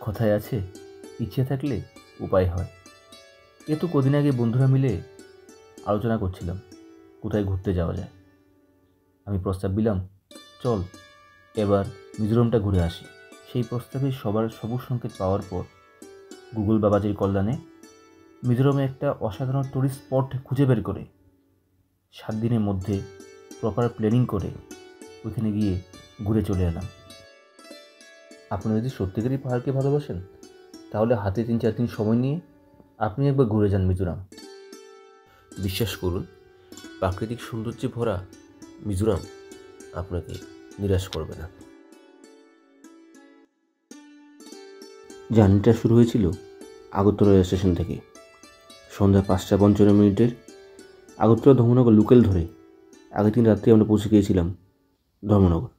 কথায় আছে, ইচ্ছে থাকলে উপায় হয়। এ তো কদিন আগে বন্ধুরা মিলে আলোচনা করছিলাম কোথায় ঘুরতে যাওয়া যায়। আমি প্রস্তাব দিলাম, চল এবার মিজোরামটা ঘুরে আসি। সেই প্রস্তাবে সবার সবুজ সংকেত পাওয়ার পর গুগল বাবাজির কল্যাণে মিজোরামে একটা অসাধারণ টুরিস্ট স্পট খুঁজে বের করে 7 দিনের মধ্যে প্রপার প্ল্যানিং করে ওইখানে গিয়ে ঘুরে চলে এলাম। আপনি যদি সত্যিকারই পাহাড়কে ভালোবাসেন তাহলে হাতে 3-4 দিন সময় নিয়ে আপনি একবার ঘুরে যান মিজোরাম। বিশ্বাস করুন, প্রাকৃতিক সৌন্দর্যে ভরা মিজোরাম আপনাকে নিরাশ করবে না। জার্নিটা শুরু হয়েছিল আগরতলা রেল স্টেশন থেকে। সন্ধ্যা 5:55 আগরতলা ধর্মনগর লোকাল ধরে আগের দিন রাত্রে আমরা পৌঁছে গিয়েছিলাম Dharmanagar.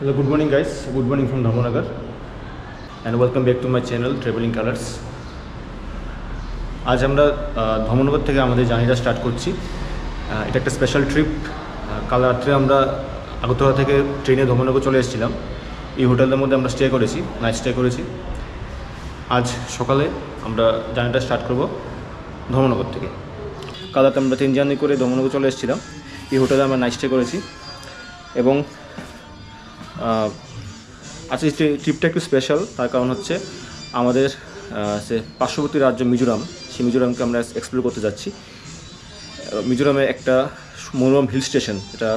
Hello, good morning guys. Good morning from Dhamanagar and welcome back to my channel Traveling Colors. আজ আমরা ধর্মনগর থেকে আমাদের জার্নিটা স্টার্ট করছি। এটা একটা স্পেশাল ট্রিপ। কাল রাত্রে আমরা আগরতলা থেকে ট্রেনে ধর্মনগর চলে এসেছিলাম। এই হোটেলের মধ্যে আমরা স্টে করেছি, নাইট স্টে করেছি। আজ সকালে আমরা জার্নিটা স্টার্ট করব ধর্মনগর থেকে। কাল রাতে আমরা ট্রেন জার্নি করে ধর্মনগর চলে এসেছিলাম। এই হোটেলে আমরা নাইট স্টে করেছি এবং আজকে ট্রিপটা একটু স্পেশাল। তার কারণ হচ্ছে আমাদের সে পার্শ্ববর্তী রাজ্য মিজোরাম, সেই মিজোরামকে আমরা এক্সপ্লোর করতে যাচ্ছি। মিজোরামে একটা মনোরম হিল স্টেশন, এটা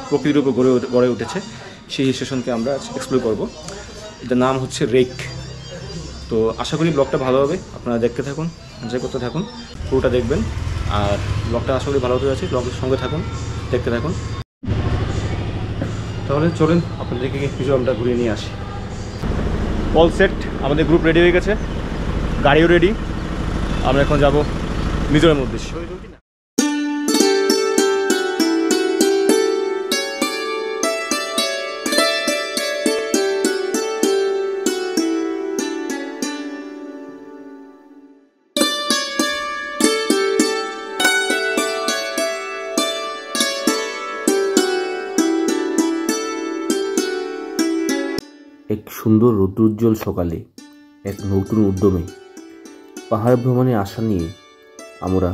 প্রকৃতির উপর গড়ে উঠেছে, সেই হিল স্টেশনকে আমরা এক্সপ্লোর করব। এটার নাম হচ্ছে রেক। তো আশা করি ব্লগটা ভালো হবে, আপনারা দেখতে থাকুন, এনজয় করতে থাকুন, পুরোটা দেখবেন। আর ব্লগটা আশা করি ভালো হতে যাচ্ছে, ব্লগের সঙ্গে থাকুন, দেখতে থাকুন। তাহলে চলেন আপনাদেরকে মিজোরামটা ঘুরিয়ে নিয়ে আসি। অল সেট, আমাদের গ্রুপ রেডি হয়ে গেছে, গাড়িও রেডি। আমরা এখন যাব মিজোরামের উদ্দেশ্যে। এক সুন্দর রৌদ্রোজ্জ্বল সকালে এক নতুন উদ্যমে পাহাড় ভ্রমণে আশা নিয়ে আমরা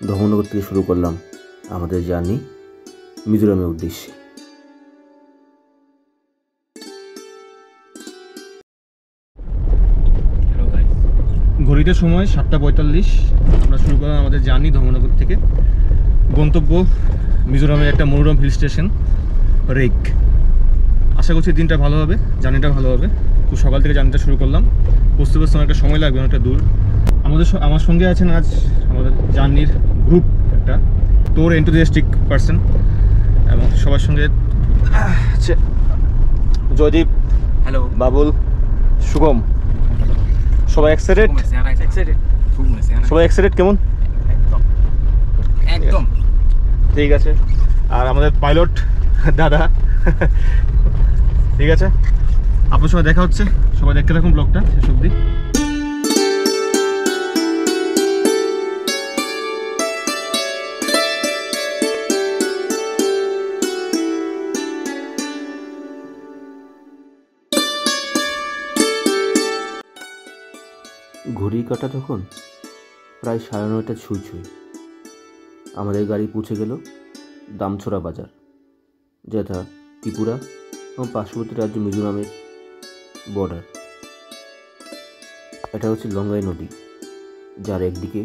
ধর্মনগর থেকে শুরু করলাম আমাদের জার্নি মিজোরামের উদ্দেশ্যে। ঘড়িতে সময় 7:45। আমরা শুরু করলাম আমাদের জার্নি ধর্মনগর থেকে। গন্তব্য মিজোরামের একটা মনোরম হিল স্টেশন রেক। আশা করছি দিনটা ভালো হবে, জার্নিটা ভালো হবে। খুব সকাল থেকে জার্নিটা শুরু করলাম, বুঝতে বুঝতে অনেকটা সময় লাগবে, অনেকটা দূর। আমার সঙ্গে আছেন আজ আমাদের জার্নির গ্রুপ, একটা তোর এনথুজিয়াস্টিক পারসন, এবং সবার সঙ্গে আছে জয়দীপ, হ্যালো, বাবুল, শুভম। সবাই এক্সাইটেড? সবাই এক্সাইটেড? কেমন? একদম ঠিক আছে। আর আমাদের পাইলট দাদা, ঠিক আছে। আপনার সবাই দেখা হচ্ছে, সবাই দেখতে থাকুন ব্লগটা শেষ অবধি। ঘড়ি কাটা তখন প্রায় 9:30 ছুঁই। আমাদের গাড়ি পৌঁছে গেল দামছড়া বাজার, যেটা ত্রিপুরা এবং পার্শ্ববর্তী রাজ্য মিজোরামের বর্ডার। এটা হচ্ছে লঙ্গাই নদী, যার একদিকে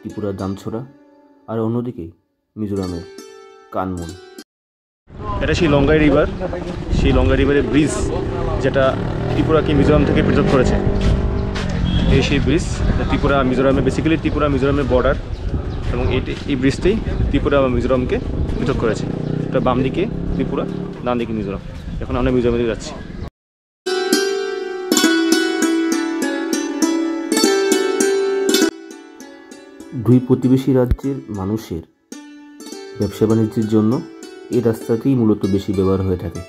ত্রিপুরার দামছড়া আর অন্যদিকে মিজোরামের কানমুন। এটা সেই লঙ্গাই রিভার, সেই লঙ্গাই রিভারের ব্রিজ, যেটা ত্রিপুরাকে মিজোরাম থেকে পৃথক করেছে। এই সেই ব্রিজ ত্রিপুরা মিজোরামে, বেসিক্যালি ত্রিপুরা মিজোরামের বর্ডার, এবং এই ব্রিজটাই ত্রিপুরা বা মিজোরামকে পৃথক করেছে। এটা বাম দিকে ত্রিপুরা, ডান দিকে মিজোরাম। এখন আমরা মিজোরামে দিকে যাচ্ছি। দুই প্রতিবেশী রাজ্যের মানুষের ব্যবসা বাণিজ্যের জন্য এই রাস্তাতেই মূলত বেশি ব্যবহার হয়ে থাকে।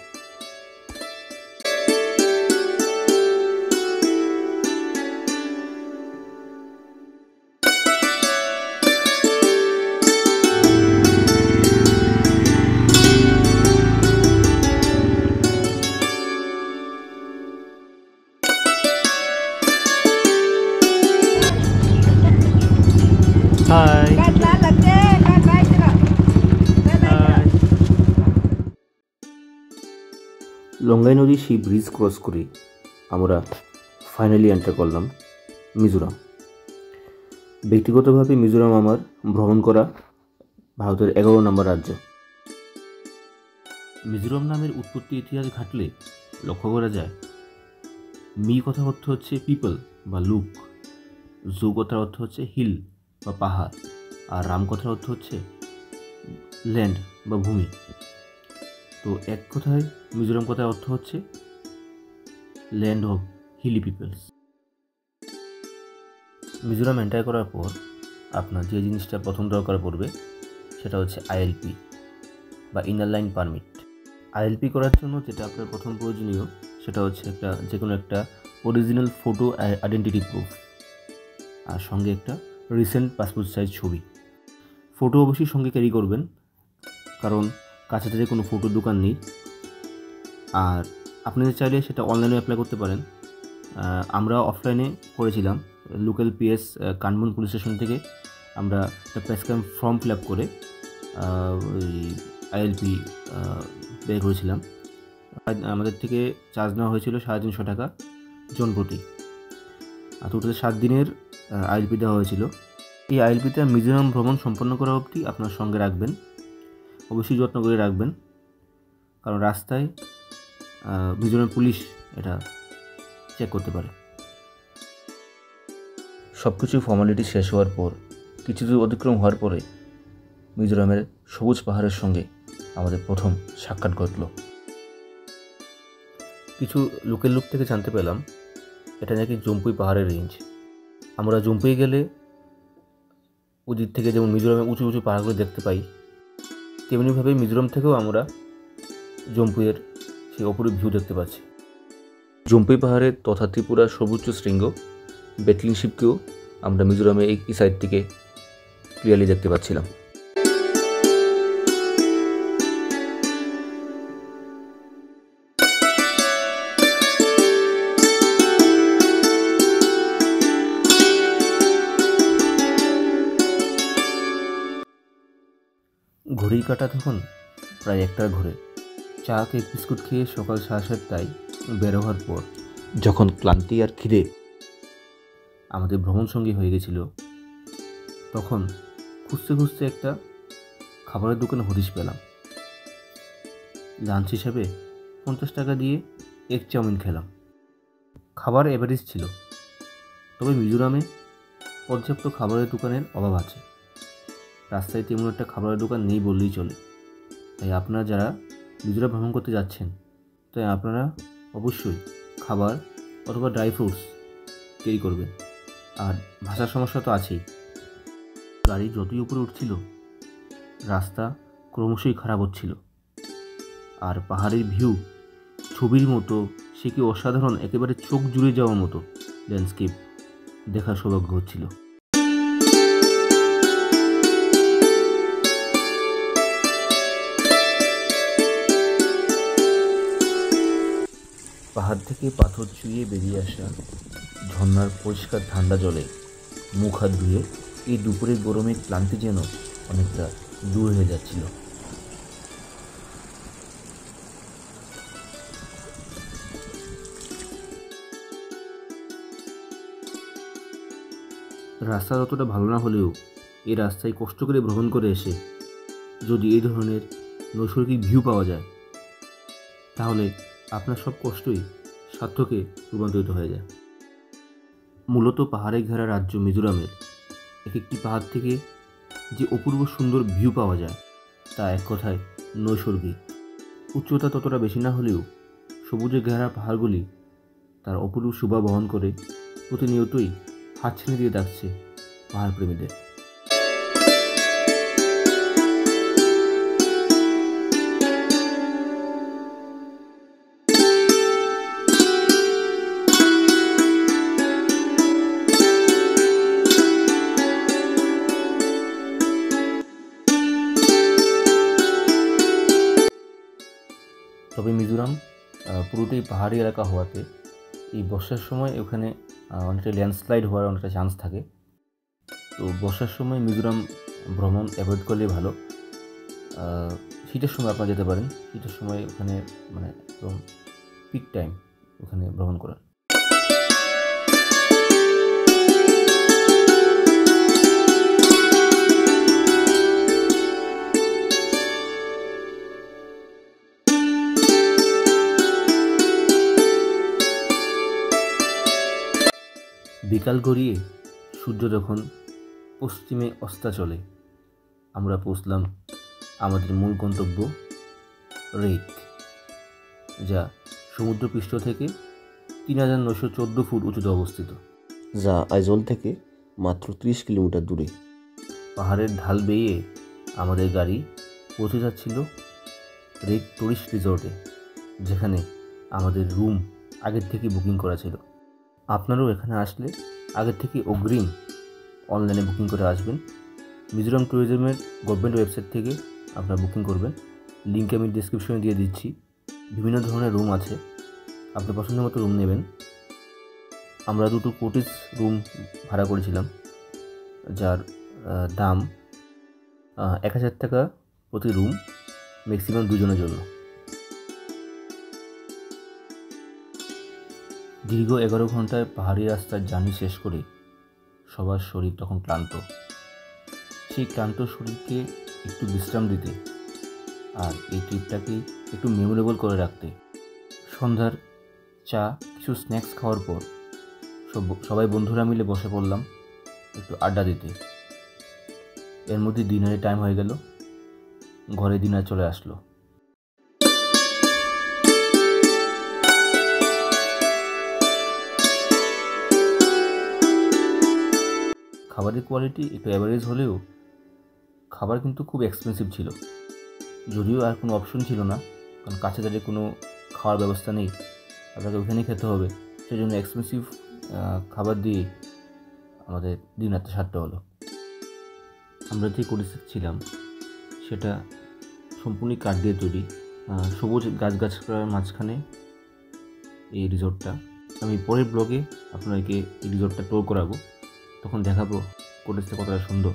হাই লঙ্গাই নদী সেই ব্রিজ ক্রস করে আমরা ফাইনালি এন্টার করলাম মিজোরাম। ব্যক্তিগতভাবে মিজোরাম আমার ভ্রমণ করা ভারতের 11 নম্বর রাজ্য। মিজোরাম নামের উৎপত্তি ইতিহাস ঘাটলে লক্ষ্য করা যায় মি কথার অর্থ হচ্ছে পিপল বা লুক, জো কথার অর্থ হচ্ছে হিল বা পাহাড়, আর রাম কথার অর্থ হচ্ছে ল্যান্ড বা ভূমি। তো এক কথায় মিজোরাম কথার অর্থ হচ্ছে land of hilly peoples. Mizoram enter করার পর আপনার যে জিনিসটা প্রথম দরকার পড়বে সেটা হচ্ছে আইএলপি বা ইনার লাইন পারমিট। আইএলপি করার জন্য যেটা আপনার প্রথম প্রয়োজনীয় সেটা হচ্ছে যে কোনো একটা অরিজিনাল ফটো আইডেন্টিটি প্রুফ, আর সঙ্গে একটা রিসেন্ট পাসপোর্ট সাইজ ছবি। ফটো অবশ্যই সঙ্গে ক্যারি করবেন, কারণ কাছাকাছি কোনো ফটোর দোকান নেই। আর আপনি চাইলে সেটা অনলাইনে অ্যাপ্লাই করতে পারেন। আমরা অফলাইনে করেছিলাম। লোকাল পিএস কানমুন পুলিশ স্টেশন থেকে আমরা একটা প্রেসক্রাইব ফর্ম ফিল আপ করে ওই আইএলপি বের করেছিলাম। আমাদের থেকে চার্জ নেওয়া হয়েছিল 350 টাকা জন প্রতি। আর টোটাল 7 দিনের আইএলপি দেওয়া হয়েছিল। এই আইএলপিতে মিজোরাম ভ্রমণ সম্পন্ন করা অবধি আপনার সঙ্গে রাখবেন, অবশ্যই যত্ন করে রাখবেন, কারণ রাস্তায় মিজোরাম পুলিশ এটা চেক করতে পারে। সব কিছু ফর্মালিটি শেষ হওয়ার পর কিছু দূর অতিক্রম হওয়ার পরে মিজোরামের সবুজ পাহাড়ের সঙ্গে আমাদের প্রথম সাক্ষাৎ ঘটল। কিছু লোকের লোক থেকে জানতে পেলাম এটা নাকি জম্পুই পাহাড়ের রেঞ্জ। আমরা জম্পুই গেলে ওদিক থেকে যেমন মিজোরামের উঁচু উঁচু পাহাড়গুলো দেখতে পাই, তেমনিভাবে মিজোরাম থেকেও আমরা জম্পুইয়ের সেই অপরূপ ভিউ দেখতে পাচ্ছি। জম্পুই পাহাড়ের তথা ত্রিপুরার সর্বোচ্চ শৃঙ্গ বেটলিং শিপকেও আমরা মিজোরামে এই সাইড থেকে ক্লিয়ারলি দেখতে পাচ্ছিলাম। ঘড়ির কাঁটা তখন প্রায় 1টার ঘরে। চা কেক বিস্কুট খেয়ে সকাল 7:30টায় বের হওয়ার পর যখন ক্লান্তি আর খিদে আমাদের ভ্রমণ সঙ্গী হয়ে গেছিল, তখন খুঁজতে খুঁজতে একটা খাবারের দোকানে হদিশ পেলাম। লাঞ্চ হিসাবে 50 টাকা দিয়ে এগ চাউমিন খেলাম। খাবার এভারেজ ছিল, তবে মিজোরামে পর্যাপ্ত খাবারের দোকানের অভাব আছে। রাস্তায় তেমন একটা খাবারের দোকান নেই বললেই চলে। তাই আপনারা যারা মিজোরাম ভ্রমণ করতে যাচ্ছেন, তাই আপনারা অবশ্যই খাবার অথবা ড্রাই ফ্রুটস ক্যারি করবেন। আর ভাষার সমস্যা তো আছেই। গাড়ি যতই উপরে উঠছিল রাস্তা ক্রমশই খারাপ হচ্ছিল, আর পাহাড়ের ভিউ ছবির মতো, সে কি অসাধারণ, একেবারে চোখ জুড়ে যাওয়ার মতো ল্যান্ডস্কেপ দেখার সৌভাগ্য হচ্ছিল। পাহাড় থেকে পাথর চুইয়ে বেরিয়ে আসা ঝর্ণার পরিষ্কার ঠান্ডা জলে মুখ হাত ধুয়ে এই দুপুরের গরমে ক্লান্তি যেন অনেকটা দূর হয়ে যাচ্ছিল। রাস্তা যতটা ভালো না হলেও এই রাস্তায় কষ্ট করে ভ্রমণ করে এসে যদি এই ধরনের নৈসর্গিক ভিউ পাওয়া যায়, তাহলে আপনার সব কষ্টই সার্থকে রূপান্তরিত হয়ে যায়। মূলত পাহাড়ে ঘেরা রাজ্য মিজোরামের এক একটি পাহাড় থেকে যে অপূর্ব সুন্দর ভিউ পাওয়া যায় তা এক কথায় নৈসর্গিক। উচ্চতা ততটা বেশি না হলেও সবুজে ঘেরা পাহাড়গুলি তার অপূর্ব শোভা বহন করে প্রতিনিয়তই হাতছানি দিয়ে ডাকছে পাহাড় প্রেমীদের। তবে মিজোরাম পুরোটাই পাহাড়ি এলাকা হওয়াতে এই বর্ষার সময় ওখানে অনেকটা ল্যান্ডস্লাইড হওয়ার অনেকটা চান্স থাকে। তো বর্ষার সময় মিজোরাম ভ্রমণ অ্যাভয়েড করলেই ভালো। শীতের সময় আপনারা যেতে পারেন, শীতের সময় ওখানে মানে একদম পিক টাইম ওখানে ভ্রমণ করার। বিকাল গড়িয়ে সূর্য যখন পশ্চিমে অস্তাচলে আমরা পৌঁছলাম আমাদের মূল গন্তব্য রেক, যা সমুদ্রপৃষ্ঠ থেকে ৩,৯১৪ ফুট উঁচুতে অবস্থিত, যা আইজল থেকে মাত্র 30 কিলোমিটার দূরে। পাহাড়ের ঢাল বেয়ে আমাদের গাড়ি পৌঁছে যাচ্ছিল রেক টুরিস্ট রিসর্টে, যেখানে আমাদের রুম আগের থেকে বুকিং করা ছিল। আপনারাও এখানে আসলে আগের থেকে অগ্রিম অনলাইনে বুকিং করে আসবেন। মিজোরাম ট্যুরিজমের গভর্নমেন্ট ওয়েবসাইট থেকে আপনারা বুকিং করবেন, লিঙ্ক আমি ডিসক্রিপশনে দিয়ে দিচ্ছি। বিভিন্ন ধরনের রুম আছে, আপনার পছন্দের মতো রুম নেবেন। আমরা দুটো কোটেজ রুম ভাড়া করেছিলাম, যার দাম ১,০০০ টাকা প্রতি রুম, ম্যাক্সিমাম 2 জনের জন্য। দীর্ঘ 11 ঘন্টায় পাহাড়ি রাস্তার জার্নি শেষ করে সবার শরীর তখন ক্লান্ত। সেই ক্লান্ত শরীরকে একটু বিশ্রাম দিতে আর এই ট্রিপটাকে একটু মেমোরেবল করে রাখতে সন্ধ্যার চা কিছু স্ন্যাক্স খাওয়ার পর সবাই বন্ধুরা মিলে বসে পড়লাম একটু আড্ডা দিতে। এর মধ্যে ডিনারের টাইম হয়ে গেল, ঘরে ডিনার চলে আসলো। খাবারের কোয়ালিটি একটু অ্যাভারেজ হলেও খাবার কিন্তু খুব এক্সপেন্সিভ ছিল। যদিও আর কোনো অপশন ছিল না, কারণ কাছে দাঁড়িয়ে কোনো খাওয়ার ব্যবস্থা নেই, আপনাকে ওখানেই খেতে হবে। সেই জন্য এক্সপেন্সিভ খাবার দিয়ে আমাদের ডিনারটা সারতে হলো। আমরা যে কোটেজে ছিলাম সেটা সম্পূর্ণ কাঠ দিয়ে তৈরি, সবুজ গাছগাছড়ার মাঝখানে এই রিসোর্টটা। আমি পরের ব্লগে আপনাকে এই রিসোর্টটা ট্যুর করাবো, তখন দেখাবো কোটেজটা কতটা সুন্দর।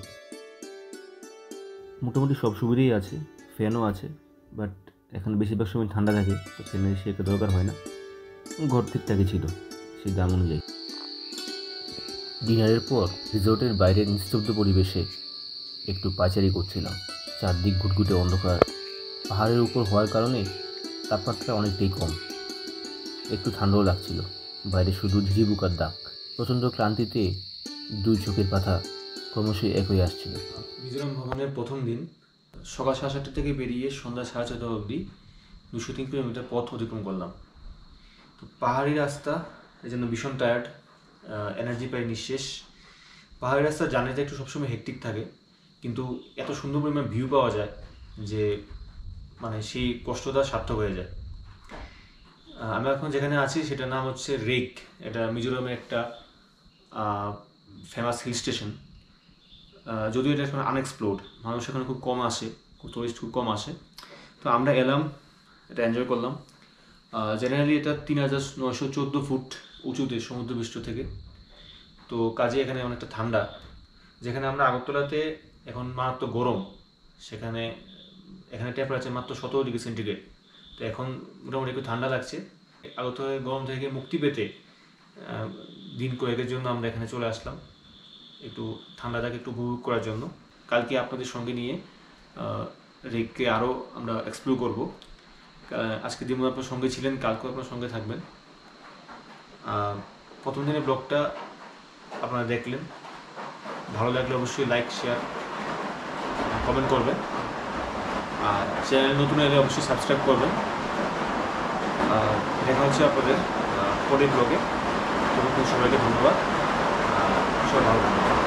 মোটামুটি সব সুবিধাই আছে, ফ্যানও আছে, বাট এখন বেশিরভাগ সময় ঠান্ডা থাকে, তো ফ্যানের সে একটা দরকার হয় না। ঘর ঠিকঠাকই ছিল সেই দাম অনুযায়ী। ডিনারের পর রিসোর্টের বাইরের নিস্তব্ধ পরিবেশে একটু পায়চারি করছিলাম। চারদিক ঘুটঘুটে অন্ধকার, পাহাড়ের উপর হওয়ার কারণে তাপমাত্রা অনেকটাই কম, একটু ঠান্ডাও লাগছিল। বাইরে শুধু ঝিঝিপোকার ডাক। প্রচণ্ড ক্লান্তিতে দুই চোখের পাতা ক্রমশই এক হয়ে আসছিল। মিজোরাম ভ্রমণের প্রথম দিন সকাল 7:30 থেকে বেরিয়ে সন্ধ্যা 4:30 অবধি 203 কিলোমিটার পথ অতিক্রম করলাম। তো পাহাড়ি রাস্তা, এই জন্য ভীষণ টায়ার্ড, এনার্জি প্রায় নিঃশেষ। পাহাড়ি রাস্তার জার্নিটা একটু সবসময় হেক্টিক থাকে, কিন্তু এত সুন্দর পরিমাণ ভিউ পাওয়া যায় যে মানে সেই কষ্টটা সার্থক হয়ে যায়। আমরা এখন যেখানে আছি সেটার নাম হচ্ছে রেক। এটা মিজোরামের একটা ফেমাস হিল স্টেশন। যদিও এটা এখন আনএক্সপ্লোর্ড, মানুষ এখানে খুব কম আসে, টুরিস্ট খুব কম আসে। তো আমরা এলাম, এটা এনজয় করলাম। জেনারেলি এটা ৩,৯১৪ ফুট উঁচুতে সমুদ্রপৃষ্ঠ থেকে, তো কাজে এখানে অনেকটা ঠান্ডা। যেখানে আমরা আগরতলাতে এখন মারাত্মক গরম, এখানে টেম্পারেচার মাত্র 17 ডিগ্রি সেন্টিগ্রেড। তো এখন মোটামুটি একটু ঠান্ডা লাগছে। আগরতলায় গরম থেকে মুক্তি পেতে দিন কয়েকের জন্য আমরা এখানে চলে আসলাম, একটু ঠান্ডাটাকে একটু উপভোগ করার জন্য। কালকে আপনাদের সঙ্গে নিয়ে রেককে আরও আমরা এক্সপ্লোর করব। আজকে দিন আপনার সঙ্গে ছিলেন, কালকেও আপনার সঙ্গে থাকবেন। প্রথম দিনের ব্লগটা আপনারা দেখলেন, ভালো লাগলে অবশ্যই লাইক, শেয়ার, কমেন্ট করবেন। আর চ্যানেল নতুন এলে অবশ্যই সাবস্ক্রাইব করবেন। দেখা হচ্ছে আপনাদের পরের ব্লগে। ততক্ষণ সবাইকে ধন্যবাদ, সবাই ভালো থাকবেন।